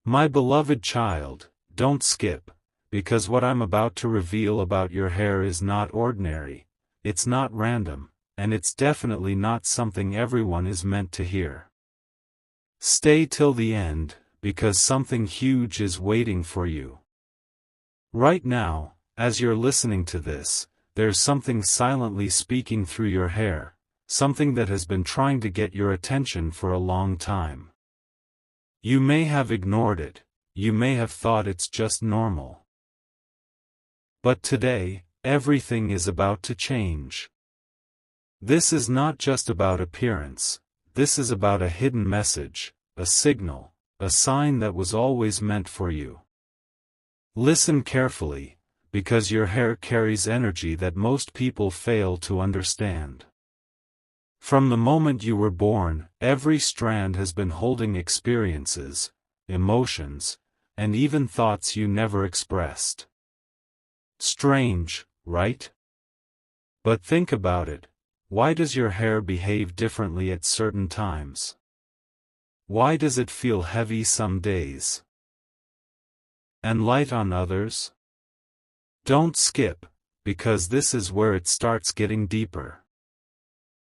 My beloved child, don't skip, because what I'm about to reveal about your hair is not ordinary, it's not random, and it's definitely not something everyone is meant to hear. Stay till the end, because something huge is waiting for you. Right now, as you're listening to this, there's something silently speaking through your hair, something that has been trying to get your attention for a long time. You may have ignored it, you may have thought it's just normal. But today, everything is about to change. This is not just about appearance, this is about a hidden message, a signal, a sign that was always meant for you. Listen carefully, because your hair carries energy that most people fail to understand. From the moment you were born, every strand has been holding experiences, emotions, and even thoughts you never expressed. Strange, right? But think about it. Why does your hair behave differently at certain times? Why does it feel heavy some days and light on others? Don't skip, because this is where it starts getting deeper.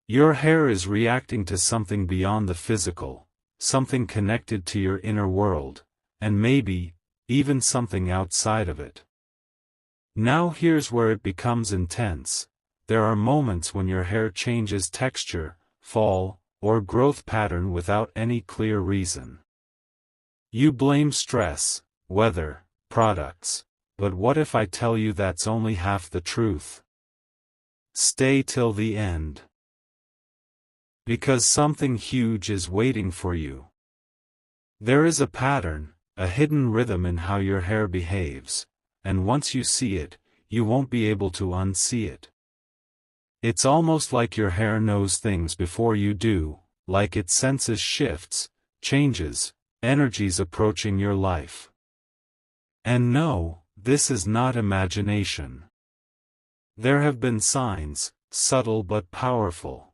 Your hair is reacting to something beyond the physical, something connected to your inner world, and maybe, even something outside of it. Now here's where it becomes intense. There are moments when your hair changes texture, fall, or growth pattern without any clear reason. You blame stress, weather, products, but what if I tell you that's only half the truth? Stay till the end. Because something huge is waiting for you. There is a pattern, a hidden rhythm in how your hair behaves, and once you see it, you won't be able to unsee it. It's almost like your hair knows things before you do, like it senses shifts, changes, energies approaching your life. And no, this is not imagination. There have been signs, subtle but powerful.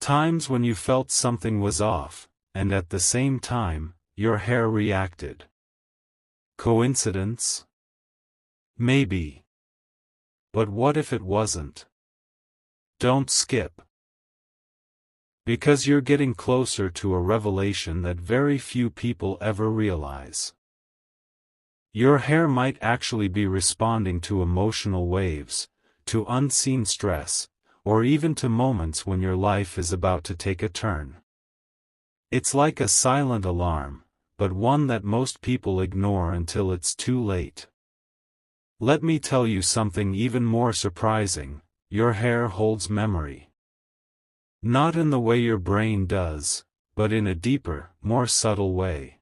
Times when you felt something was off, and at the same time, your hair reacted. Coincidence? Maybe. But what if it wasn't? Don't skip. Because you're getting closer to a revelation that very few people ever realize. Your hair might actually be responding to emotional waves, to unseen stress, or even to moments when your life is about to take a turn. It's like a silent alarm, but one that most people ignore until it's too late. Let me tell you something even more surprising. Your hair holds memory. Not in the way your brain does, but in a deeper, more subtle way.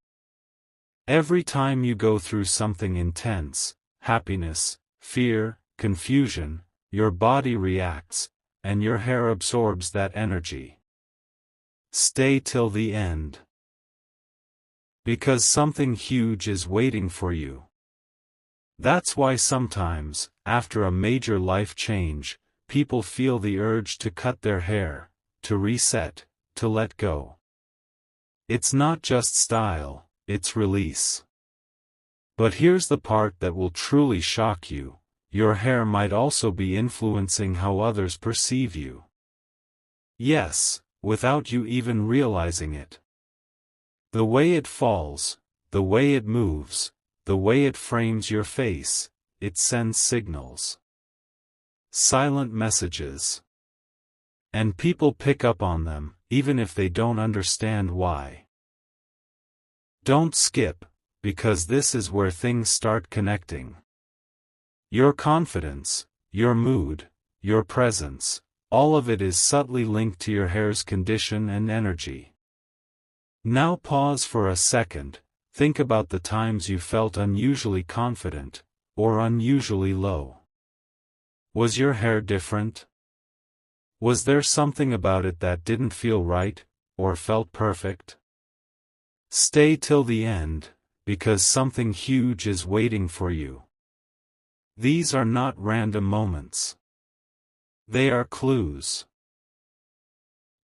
Every time you go through something intense, happiness, fear, confusion, your body reacts, and your hair absorbs that energy. Stay till the end. Because something huge is waiting for you. That's why sometimes, after a major life change, people feel the urge to cut their hair, to reset, to let go. It's not just style, it's release. But here's the part that will truly shock you. Your hair might also be influencing how others perceive you. Yes, without you even realizing it. The way it falls, the way it moves, the way it frames your face, it sends signals. Silent messages. And people pick up on them, even if they don't understand why. Don't skip, because this is where things start connecting. Your confidence, your mood, your presence, all of it is subtly linked to your hair's condition and energy. Now pause for a second, think about the times you felt unusually confident, or unusually low. Was your hair different? Was there something about it that didn't feel right, or felt perfect? Stay till the end, because something huge is waiting for you. These are not random moments. They are clues.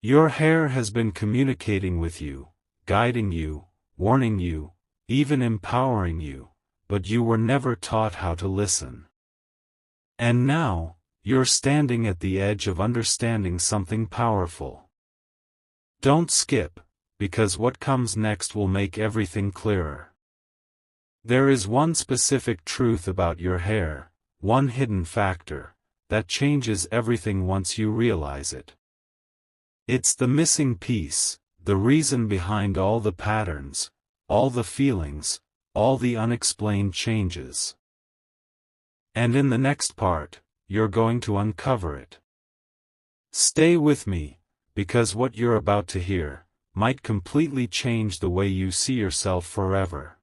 Your hair has been communicating with you, guiding you, warning you, even empowering you, but you were never taught how to listen. And now, you're standing at the edge of understanding something powerful. Don't skip, because what comes next will make everything clearer. There is one specific truth about your hair, one hidden factor, that changes everything once you realize it. It's the missing piece, the reason behind all the patterns, all the feelings, all the unexplained changes. And in the next part, you're going to uncover it. Stay with me, because what you're about to hear might completely change the way you see yourself forever.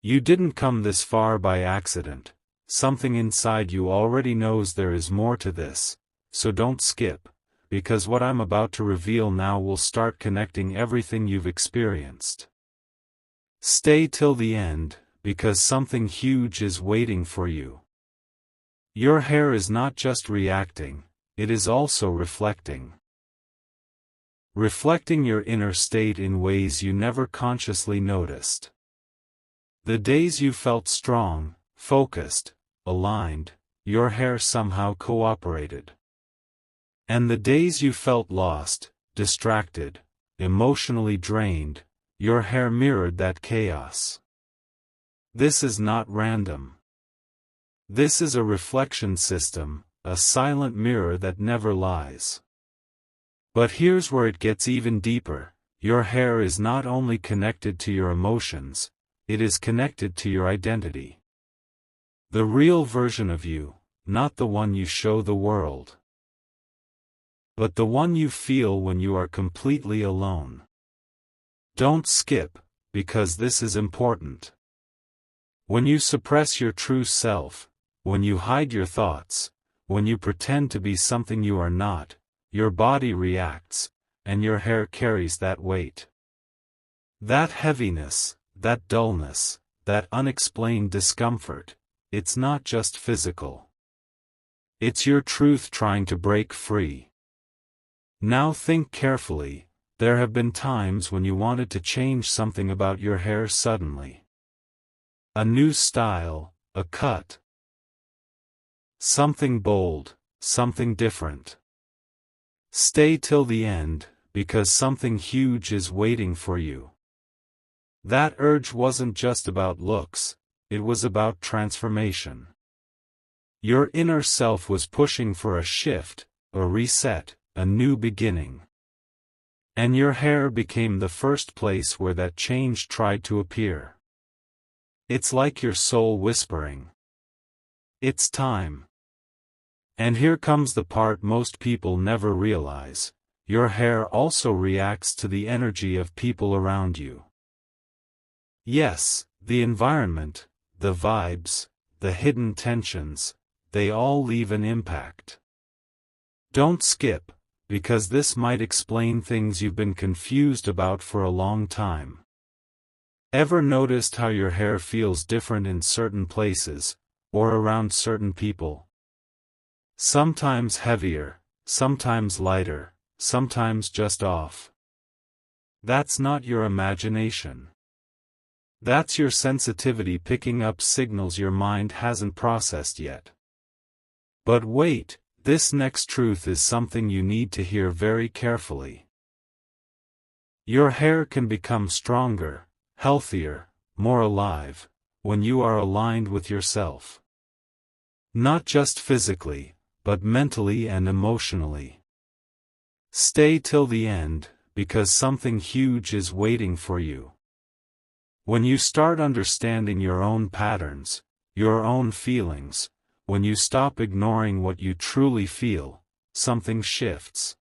You didn't come this far by accident. Something inside you already knows there is more to this, so don't skip, because what I'm about to reveal now will start connecting everything you've experienced. Stay till the end, because something huge is waiting for you. Your hair is not just reacting, it is also reflecting. Reflecting your inner state in ways you never consciously noticed. The days you felt strong, focused, aligned, your hair somehow cooperated. And the days you felt lost, distracted, emotionally drained, your hair mirrored that chaos. This is not random. This is a reflection system, a silent mirror that never lies. But here's where it gets even deeper. Your hair is not only connected to your emotions, it is connected to your identity. The real version of you, not the one you show the world, but the one you feel when you are completely alone. Don't skip, because this is important. When you suppress your true self, when you hide your thoughts, when you pretend to be something you are not, your body reacts, and your hair carries that weight. That heaviness, that dullness, that unexplained discomfort, it's not just physical. It's your truth trying to break free. Now think carefully. There have been times when you wanted to change something about your hair suddenly. A new style, a cut. Something bold, something different. Stay till the end, because something huge is waiting for you. That urge wasn't just about looks, it was about transformation. Your inner self was pushing for a shift, a reset, a new beginning. And your hair became the first place where that change tried to appear. It's like your soul whispering, "It's time." And here comes the part most people never realize. Your hair also reacts to the energy of people around you. Yes, the environment, the vibes, the hidden tensions, they all leave an impact. Don't skip, because this might explain things you've been confused about for a long time. Ever noticed how your hair feels different in certain places, or around certain people? Sometimes heavier, sometimes lighter, sometimes just off. That's not your imagination. That's your sensitivity picking up signals your mind hasn't processed yet. But wait, this next truth is something you need to hear very carefully. Your hair can become stronger, healthier, more alive, when you are aligned with yourself. Not just physically, but mentally and emotionally. Stay till the end, because something huge is waiting for you. When you start understanding your own patterns, your own feelings, when you stop ignoring what you truly feel, something shifts.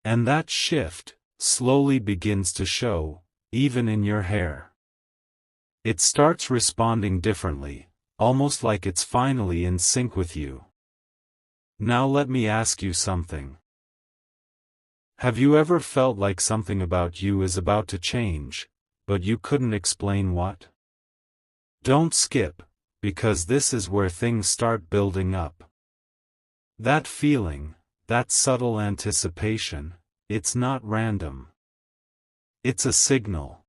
And that shift slowly begins to show, even in your hair. It starts responding differently, almost like it's finally in sync with you. Now let me ask you something. Have you ever felt like something about you is about to change, but you couldn't explain what? Don't skip, because this is where things start building up. That feeling, that subtle anticipation, it's not random. It's a signal.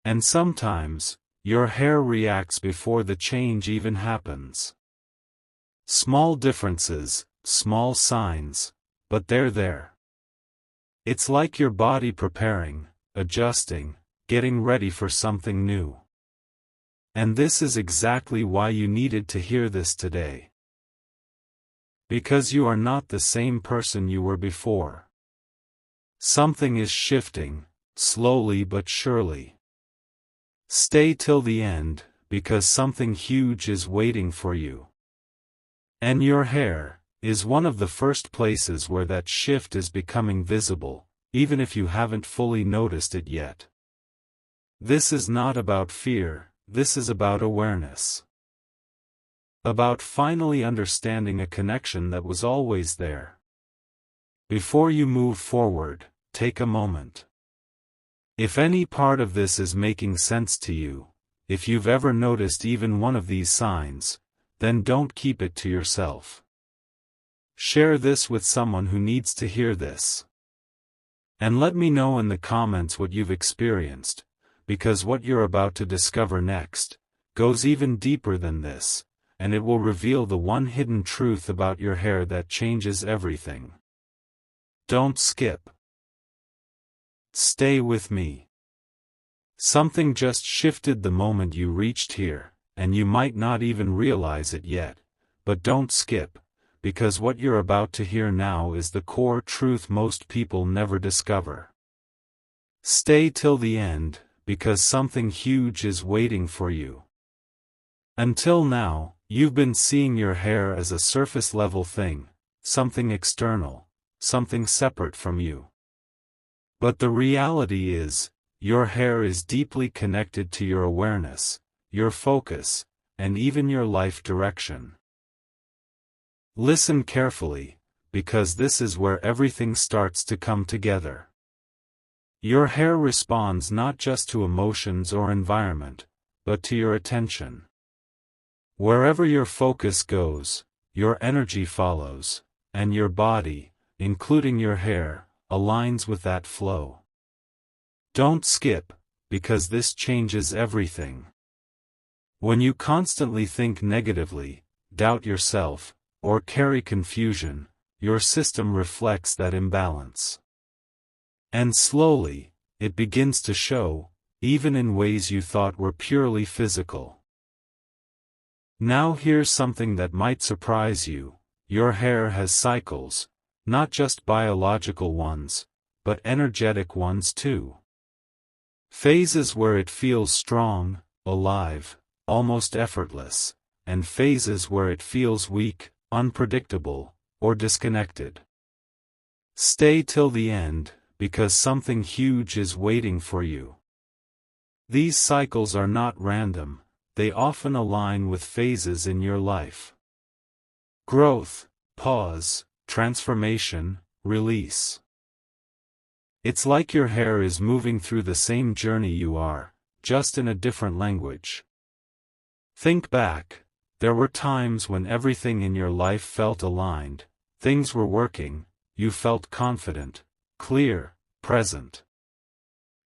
And sometimes, your hair reacts before the change even happens. Small differences, small signs, but they're there. It's like your body preparing, adjusting, getting ready for something new. And this is exactly why you needed to hear this today. Because you are not the same person you were before. Something is shifting, slowly but surely. Stay till the end, because something huge is waiting for you. And your hair is one of the first places where that shift is becoming visible, even if you haven't fully noticed it yet. This is not about fear, this is about awareness. About finally understanding a connection that was always there. Before you move forward, take a moment. If any part of this is making sense to you, if you've ever noticed even one of these signs, then don't keep it to yourself. Share this with someone who needs to hear this. And let me know in the comments what you've experienced, because what you're about to discover next goes even deeper than this, and it will reveal the one hidden truth about your hair that changes everything. Don't skip. Stay with me. Something just shifted the moment you reached here, and you might not even realize it yet, but don't skip, because what you're about to hear now is the core truth most people never discover. Stay till the end, because something huge is waiting for you. Until now, you've been seeing your hair as a surface-level thing, something external, something separate from you. But the reality is, your hair is deeply connected to your awareness, your focus, and even your life direction. Listen carefully, because this is where everything starts to come together. Your hair responds not just to emotions or environment, but to your attention. Wherever your focus goes, your energy follows, and your body, including your hair, aligns with that flow. Don't skip, because this changes everything. When you constantly think negatively, doubt yourself, or carry confusion, your system reflects that imbalance. And slowly, it begins to show, even in ways you thought were purely physical. Now here's something that might surprise you: your hair has cycles, not just biological ones, but energetic ones too. Phases where it feels strong, alive, almost effortless, and phases where it feels weak, unpredictable, or disconnected. Stay till the end, because something huge is waiting for you. These cycles are not random, they often align with phases in your life. Growth, pause, transformation, release. It's like your hair is moving through the same journey you are, just in a different language. Think back, there were times when everything in your life felt aligned, things were working, you felt confident, clear, present.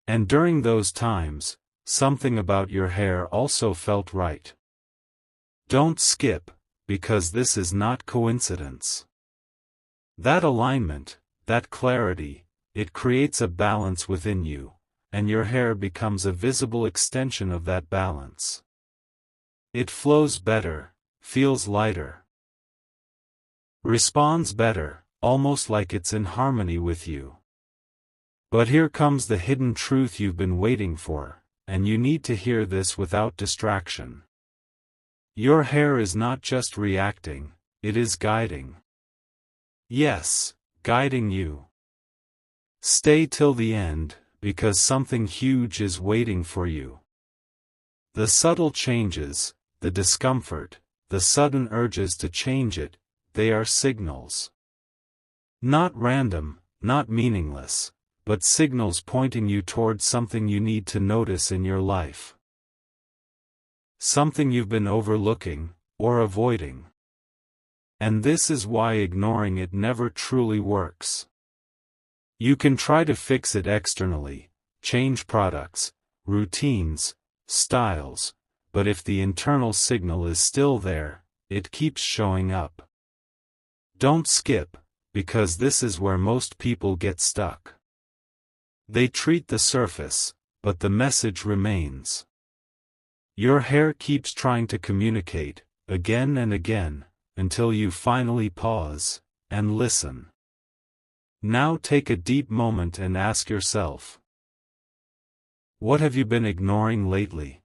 And during those times, something about your hair also felt right. Don't skip, because this is not coincidence. That alignment, that clarity, it creates a balance within you, and your hair becomes a visible extension of that balance. It flows better, feels lighter, responds better, almost like it's in harmony with you. But here comes the hidden truth you've been waiting for, and you need to hear this without distraction. Your hair is not just reacting, it is guiding. Yes, guiding you. Stay till the end, because something huge is waiting for you. The subtle changes, the discomfort, the sudden urges to change it, they are signals. Not random, not meaningless, but signals pointing you towards something you need to notice in your life. Something you've been overlooking, or avoiding. And this is why ignoring it never truly works. You can try to fix it externally, change products, routines, styles, but if the internal signal is still there, it keeps showing up. Don't skip, because this is where most people get stuck. They treat the surface, but the message remains. Your hair keeps trying to communicate, again and again, until you finally pause and listen. Now take a deep moment and ask yourself, what have you been ignoring lately?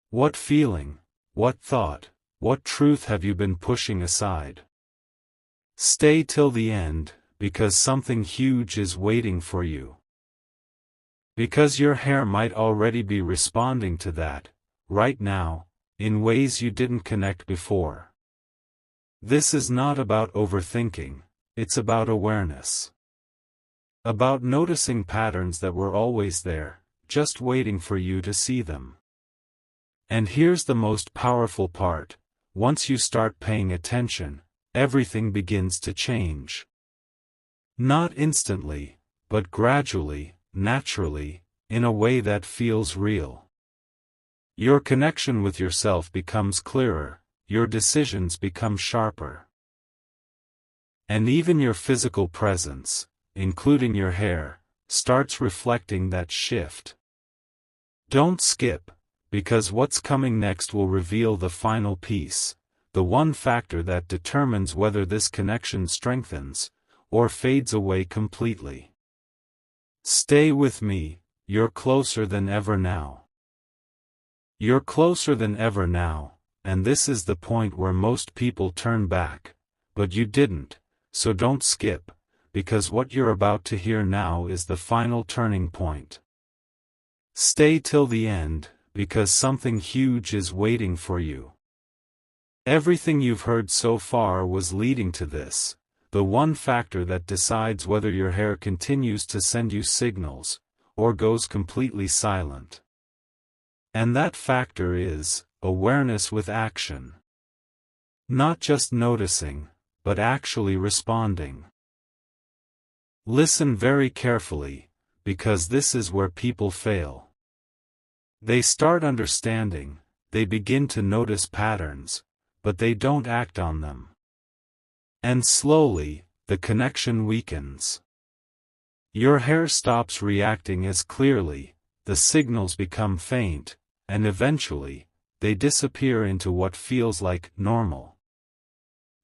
What feeling, what thought, what truth have you been pushing aside? Stay till the end, because something huge is waiting for you. Because your hair might already be responding to that, right now, in ways you didn't connect before. This is not about overthinking, it's about awareness. About noticing patterns that were always there, just waiting for you to see them. And here's the most powerful part: once you start paying attention, everything begins to change. Not instantly, but gradually, naturally, in a way that feels real. Your connection with yourself becomes clearer, your decisions become sharper. And even your physical presence, including your hair, starts reflecting that shift. Don't skip, because what's coming next will reveal the final piece, the one factor that determines whether this connection strengthens, or fades away completely. Stay with me, you're closer than ever now. You're closer than ever now, and this is the point where most people turn back, but you didn't, so don't skip, because what you're about to hear now is the final turning point. Stay till the end, because something huge is waiting for you. Everything you've heard so far was leading to this, the one factor that decides whether your hair continues to send you signals, or goes completely silent. And that factor is awareness with action. Not just noticing, but actually responding. Listen very carefully, because this is where people fail. They start understanding, they begin to notice patterns, but they don't act on them. And slowly, the connection weakens. Your hair stops reacting as clearly, the signals become faint, and eventually, they disappear into what feels like normal.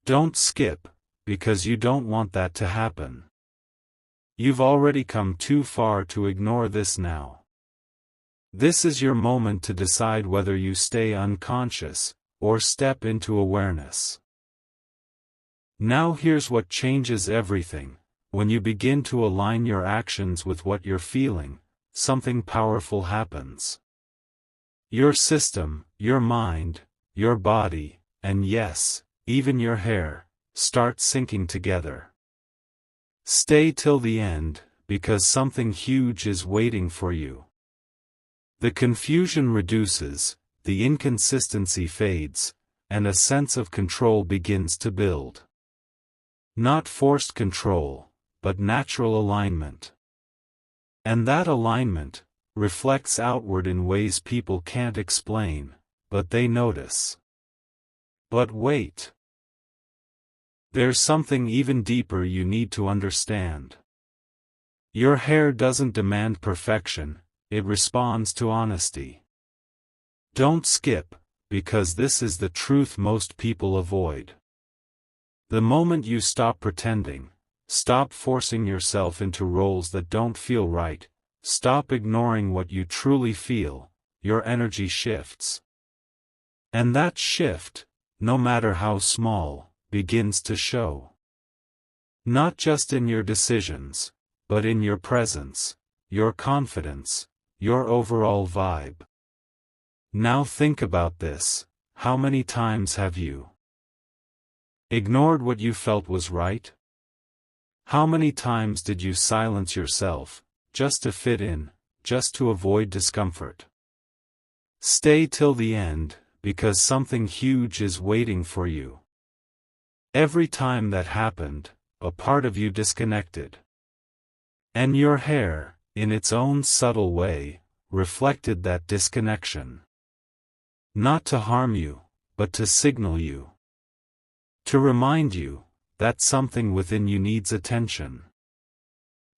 Don't skip, because you don't want that to happen. You've already come too far to ignore this now. This is your moment to decide whether you stay unconscious, or step into awareness. Now here's what changes everything: when you begin to align your actions with what you're feeling, something powerful happens. Your system, your mind, your body, and yes, even your hair, start syncing together. Stay till the end, because something huge is waiting for you. The confusion reduces, the inconsistency fades, and a sense of control begins to build. Not forced control, but natural alignment. And that alignment reflects outward in ways people can't explain, but they notice. But wait. There's something even deeper you need to understand. Your hair doesn't demand perfection, it responds to honesty. Don't skip, because this is the truth most people avoid. The moment you stop pretending, stop forcing yourself into roles that don't feel right, stop ignoring what you truly feel, your energy shifts. And that shift, no matter how small, begins to show. Not just in your decisions, but in your presence, your confidence, your overall vibe. Now think about this: how many times have you ignored what you felt was right? How many times did you silence yourself, just to fit in, just to avoid discomfort? Stay till the end, because something huge is waiting for you. Every time that happened, a part of you disconnected. And your hair, in its own subtle way, reflected that disconnection. Not to harm you, but to signal you. To remind you that something within you needs attention.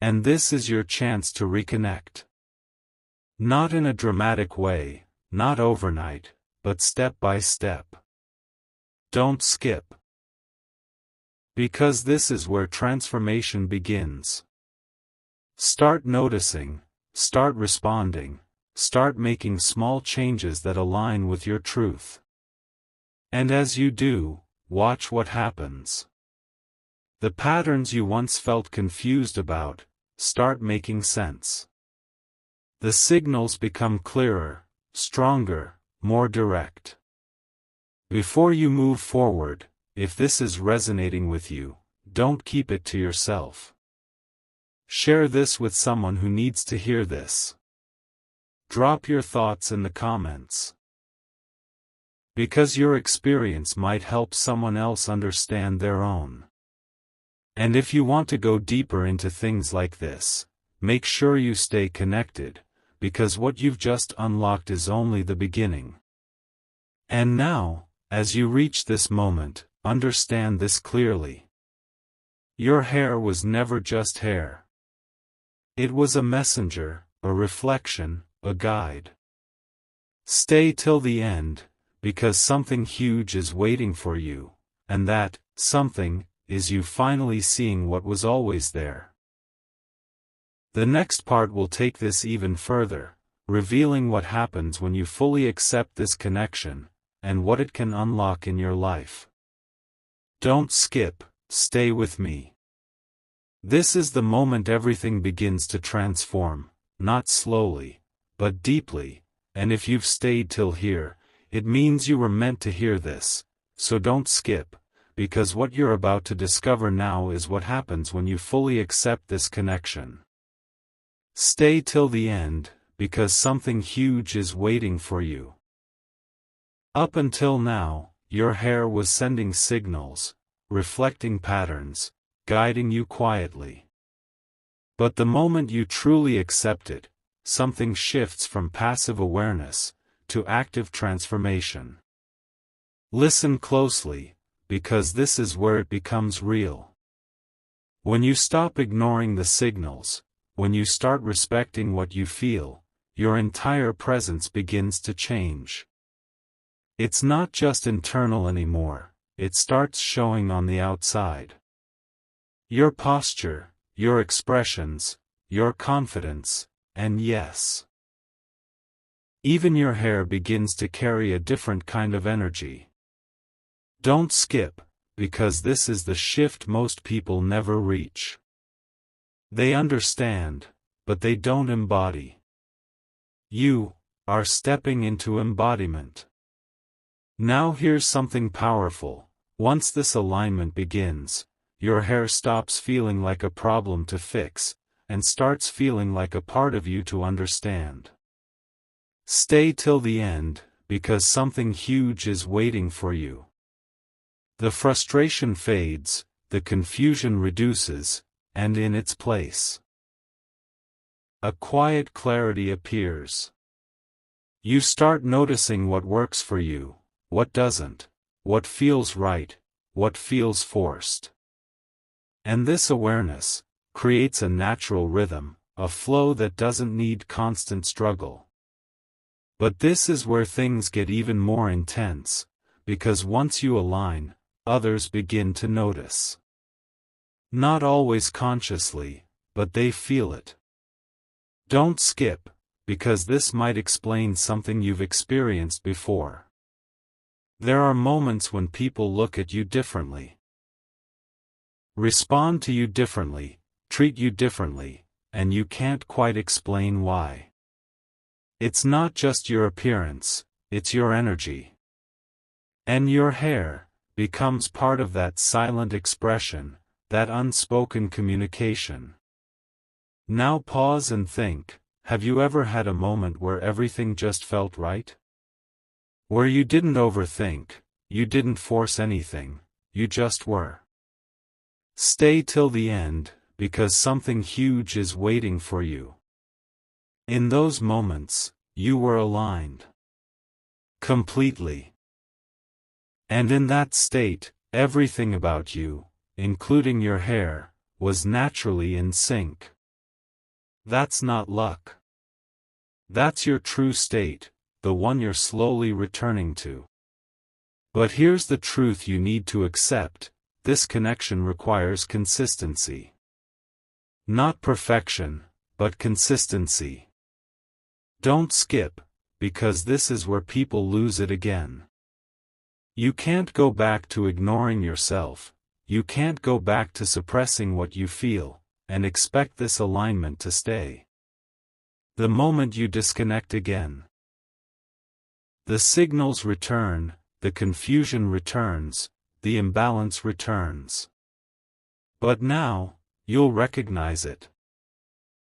And this is your chance to reconnect. Not in a dramatic way, not overnight, but step by step. Don't skip. Because this is where transformation begins. Start noticing, start responding, start making small changes that align with your truth. And as you do, watch what happens. The patterns you once felt confused about start making sense. The signals become clearer, stronger, more direct. Before you move forward, if this is resonating with you, don't keep it to yourself. Share this with someone who needs to hear this. Drop your thoughts in the comments. Because your experience might help someone else understand their own. And if you want to go deeper into things like this, make sure you stay connected, because what you've just unlocked is only the beginning. And now, as you reach this moment, understand this clearly. Your hair was never just hair. It was a messenger, a reflection, a guide. Stay till the end, because something huge is waiting for you, and that something is you finally seeing what was always there. The next part will take this even further, revealing what happens when you fully accept this connection, and what it can unlock in your life. Don't skip, stay with me. This is the moment everything begins to transform, not slowly, but deeply, and if you've stayed till here, it means you were meant to hear this, so don't skip, because what you're about to discover now is what happens when you fully accept this connection. Stay till the end, because something huge is waiting for you. Up until now, your hair was sending signals, reflecting patterns, guiding you quietly. But the moment you truly accept it, something shifts from passive awareness to active transformation. Listen closely, because this is where it becomes real. When you stop ignoring the signals, when you start respecting what you feel, your entire presence begins to change. It's not just internal anymore, it starts showing on the outside. Your posture, your expressions, your confidence, and yes, even your hair begins to carry a different kind of energy. Don't skip, because this is the shift most people never reach. They understand, but they don't embody. You are stepping into embodiment. Now here's something powerful. Once this alignment begins, your hair stops feeling like a problem to fix, and starts feeling like a part of you to understand. Stay till the end, because something huge is waiting for you. The frustration fades, the confusion reduces, and in its place, a quiet clarity appears. You start noticing what works for you, what doesn't, what feels right, what feels forced. And this awareness creates a natural rhythm, a flow that doesn't need constant struggle. But this is where things get even more intense, because once you align, others begin to notice. Not always consciously, but they feel it. Don't skip, because this might explain something you've experienced before. There are moments when people look at you differently, respond to you differently, treat you differently, and you can't quite explain why. It's not just your appearance, it's your energy. And your hair becomes part of that silent expression, that unspoken communication. Now pause and think, have you ever had a moment where everything just felt right? Where you didn't overthink, you didn't force anything, you just were. Stay till the end, because something huge is waiting for you. In those moments, you were aligned. Completely. And in that state, everything about you, including your hair, was naturally in sync. That's not luck. That's your true state, the one you're slowly returning to. But here's the truth you need to accept: this connection requires consistency. Not perfection, but consistency. Don't skip, because this is where people lose it again. You can't go back to ignoring yourself, you can't go back to suppressing what you feel, and expect this alignment to stay. The moment you disconnect again, the signals return, the confusion returns, the imbalance returns. But now, you'll recognize it.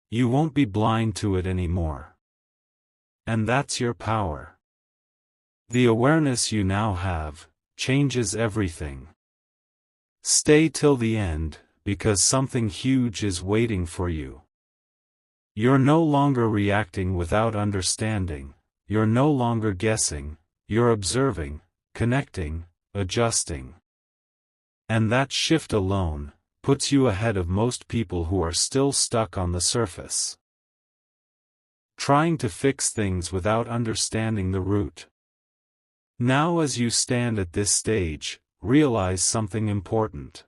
You won't be blind to it anymore. And that's your power. The awareness you now have changes everything. Stay till the end, because something huge is waiting for you. You're no longer reacting without understanding, you're no longer guessing, you're observing, connecting, adjusting. And that shift alone puts you ahead of most people who are still stuck on the surface, trying to fix things without understanding the root. Now, as you stand at this stage, realize something important.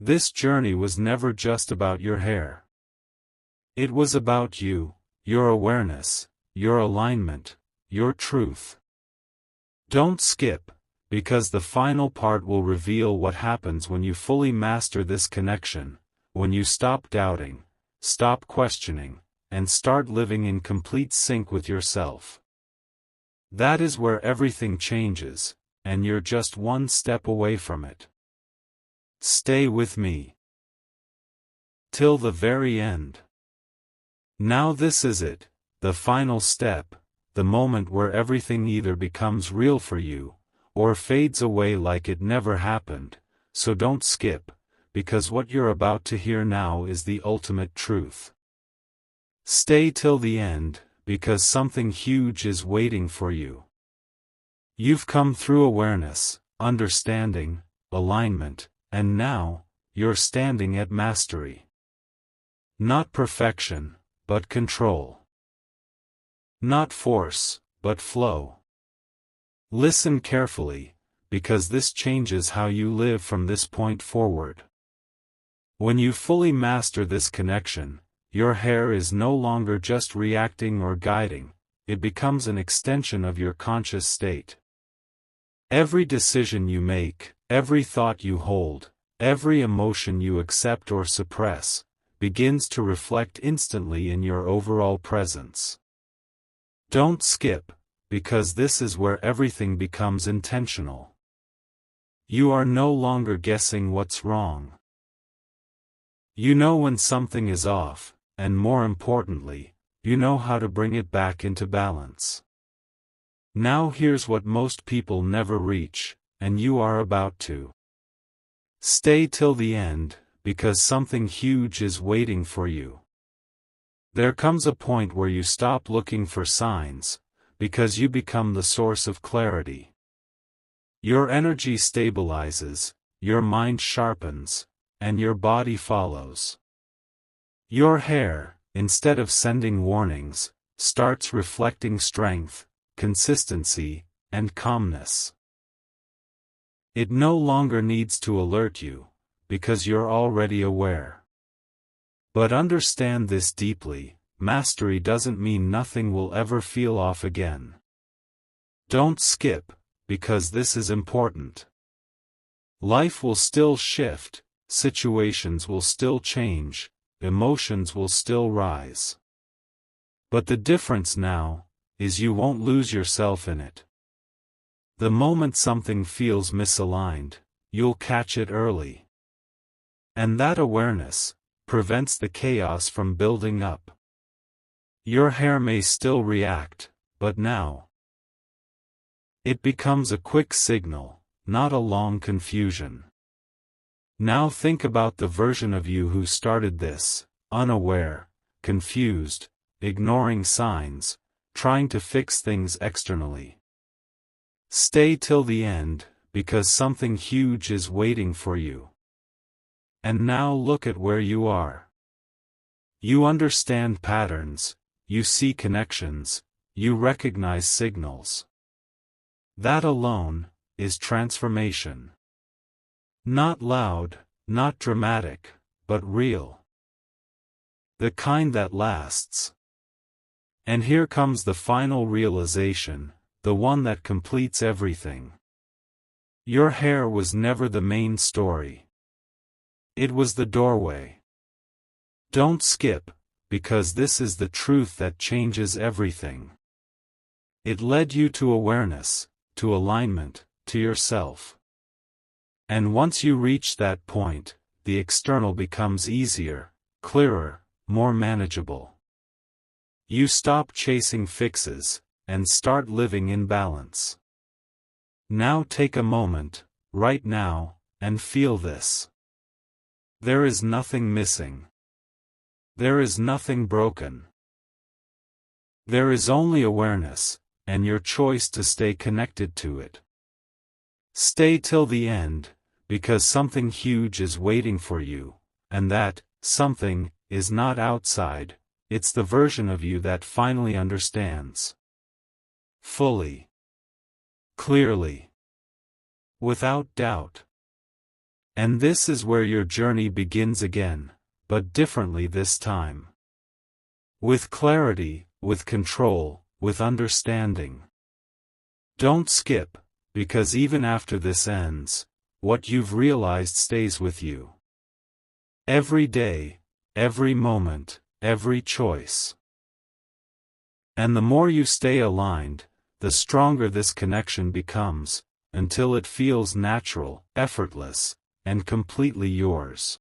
This journey was never just about your hair. It was about you, your awareness, your alignment, your truth. Don't skip, because the final part will reveal what happens when you fully master this connection, when you stop doubting, stop questioning, and start living in complete sync with yourself. That is where everything changes, and you're just one step away from it. Stay with me till the very end. Now this is it, the final step, the moment where everything either becomes real for you, or fades away like it never happened. So don't skip, because what you're about to hear now is the ultimate truth. Stay till the end, because something huge is waiting for you. You've come through awareness, understanding, alignment, and now, you're standing at mastery. Not perfection, but control. Not force, but flow. Listen carefully, because this changes how you live from this point forward. When you fully master this connection, your hair is no longer just reacting or guiding, it becomes an extension of your conscious state. Every decision you make, every thought you hold, every emotion you accept or suppress, begins to reflect instantly in your overall presence. Don't skip, because this is where everything becomes intentional. You are no longer guessing what's wrong. You know when something is off, and more importantly, you know how to bring it back into balance. Now here's what most people never reach, and you are about to. Stay till the end, because something huge is waiting for you. There comes a point where you stop looking for signs, because you become the source of clarity. Your energy stabilizes, your mind sharpens, and your body follows. Your hair, instead of sending warnings, starts reflecting strength, consistency, and calmness. It no longer needs to alert you, because you're already aware. But understand this deeply: mastery doesn't mean nothing will ever feel off again. Don't skip, because this is important. Life will still shift, situations will still change, emotions will still rise. But the difference now is you won't lose yourself in it. The moment something feels misaligned, you'll catch it early. And that awareness prevents the chaos from building up. Your hair may still react, but now it becomes a quick signal, not a long confusion. Now think about the version of you who started this, unaware, confused, ignoring signs, trying to fix things externally. Stay till the end, because something huge is waiting for you. And now look at where you are. You understand patterns, you see connections, you recognize signals. That alone is transformation. Not loud, not dramatic, but real. The kind that lasts. And here comes the final realization, the one that completes everything. Your hair was never the main story. It was the doorway. Don't skip, because this is the truth that changes everything. It led you to awareness, to alignment, to yourself. And once you reach that point, the external becomes easier, clearer, more manageable. You stop chasing fixes, and start living in balance. Now take a moment, right now, and feel this. There is nothing missing. There is nothing broken. There is only awareness, and your choice to stay connected to it. Stay till the end, because something huge is waiting for you, and that something is not outside, it's the version of you that finally understands. Fully. Clearly. Without doubt. And this is where your journey begins again, but differently this time. With clarity, with control, with understanding. Don't skip, because even after this ends, what you've realized stays with you. Every day, every moment, every choice. And the more you stay aligned, the stronger this connection becomes, until it feels natural, effortless, and completely yours.